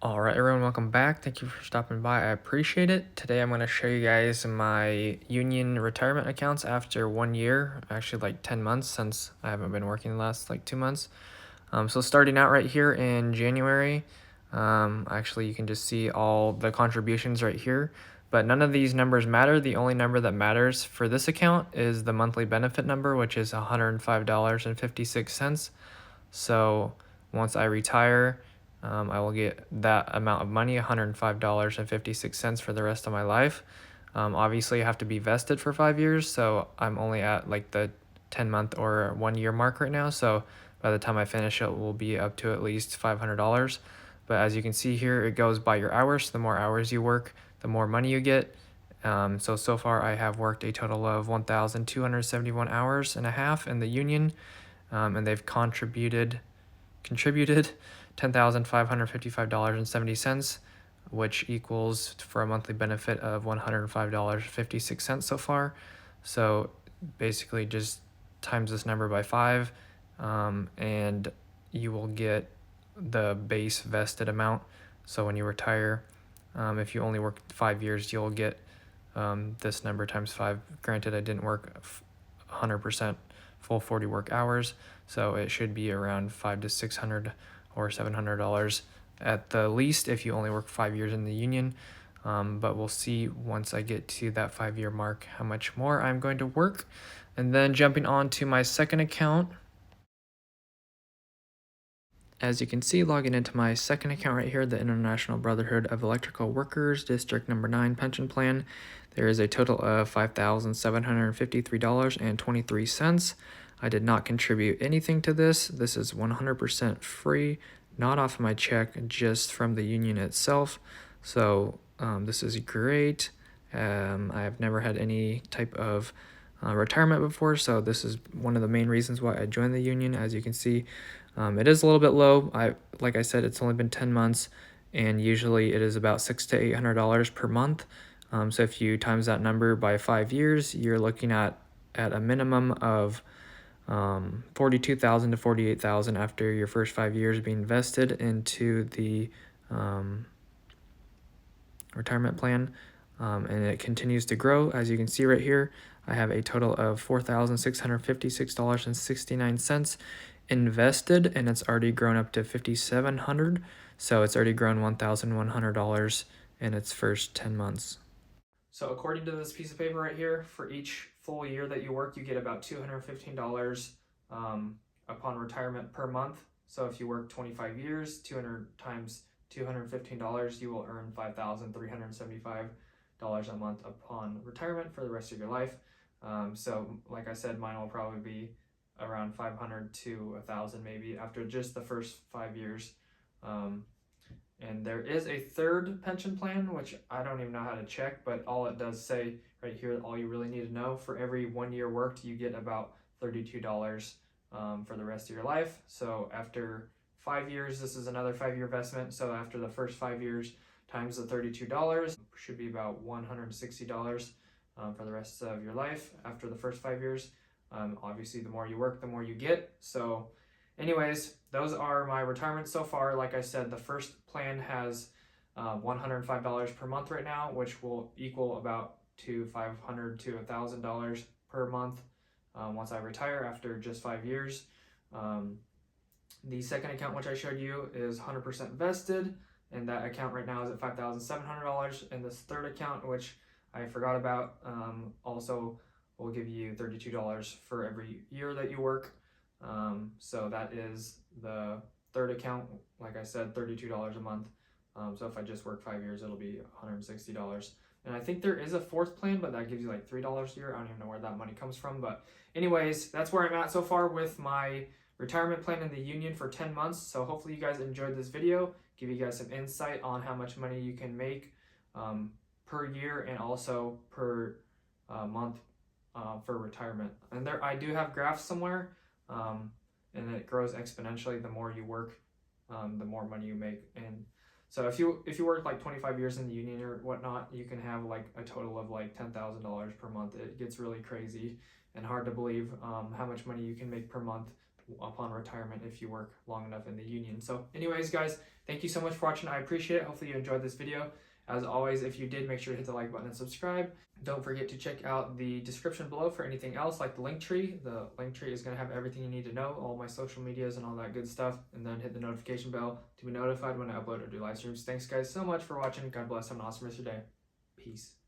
Alright everyone, welcome back. Thank you for stopping by. I appreciate it. Today I'm going to show you guys my union retirement accounts after 1 year, actually like 10 months since I haven't been working the last like 2 months. So starting out right here in January, actually you can just see all the contributions right here, but none of these numbers matter. The only number that matters for this account is the monthly benefit number, which is $105.56. So once I retire, I will get that amount of money, $105.56 for the rest of my life. Obviously, you have to be vested for 5 years, so I'm only at like the 10-month or 1 year mark right now. So by the time I finish, it will be up to at least $500. But as you can see here, it goes by your hours. So the more hours you work, the more money you get. So far I have worked a total of 1,271 hours and a half in the union, and they've contributed $10,555.70, which equals for a monthly benefit of $105.56 so far. So basically just times this number by 5, and you will get the base vested amount. So when you retire, if you only work 5 years, you'll get this number times 5. Granted, I didn't work 100% full 40 work hours, so it should be around $500 to $600 or $700 at the least if you only work 5 years in the union. But we'll see once I get to that 5-year mark how much more I'm going to work. And then jumping on to my second account, as you can see, logging into my second account right here, the International Brotherhood of Electrical Workers, District Number 9 pension plan, there is a total of $5,753.23. I did not contribute anything to this. This is 100% free, not off my check, just from the union itself. So this is great. I have never had any type of retirement before, so this is one of the main reasons why I joined the union. As you can see, it is a little bit low. Like I said, it's only been 10 months, and usually it is about $600 to $800 per month. So if you times that number by 5 years, you're looking at a minimum of 42,000 to 48,000 after your first 5 years being vested into the retirement plan. And it continues to grow. As you can see right here, I have a total of $4,656.69 invested, and it's already grown up to $5,700. So it's already grown $1,100 in its first 10 months. So according to this piece of paper right here, for each full year that you work, you get about $215 upon retirement per month. So if you work 25 years, 200 times $215, you will earn $5,375 a month upon retirement for the rest of your life. So like I said, mine will probably be around 500 to 1,000 maybe after just the first 5 years. And there is a third pension plan, which I don't even know how to check, but all it does say right here, all you really need to know, for every 1 year worked, you get about $32 for the rest of your life. So after 5 years, this is another 5-year investment. So after the first 5 years times the $32 should be about $160 for the rest of your life after the first 5 years. Obviously, the more you work, the more you get. So anyways, those are my retirements so far. Like I said, the first plan has $105 per month right now, which will equal about to $500 to $1,000 per month once I retire after just 5 years. The second account, which I showed you, is 100% vested, and that account right now is at $5,700. And this third account, which I forgot about, also will give you $32 for every year that you work. So that is the third account. Like I said, $32 a month. So if I just work 5 years, it'll be $160. And I think there is a fourth plan, but that gives you like $3 a year. I don't even know where that money comes from. But anyways, that's where I'm at so far with my retirement plan in the union for 10 months. So hopefully you guys enjoyed this video, give you guys some insight on how much money you can make per year and also per month for retirement. And there, I do have graphs somewhere, and it grows exponentially. The more you work, the more money you make. And so if you work like 25 years in the union or whatnot, you can have like a total of like $10,000 per month. It gets really crazy and hard to believe how much money you can make per month upon retirement if you work long enough in the union. So anyways, guys, thank you so much for watching. I appreciate it. Hopefully you enjoyed this video. As always, if you did, make sure to hit the like button and subscribe. Don't forget to check out the description below for anything else like the link tree. The link tree is going to have everything you need to know, all my social medias and all that good stuff. And then hit the notification bell to be notified when I upload or do live streams. Thanks guys so much for watching. God bless. Have an awesome rest of your day. Peace.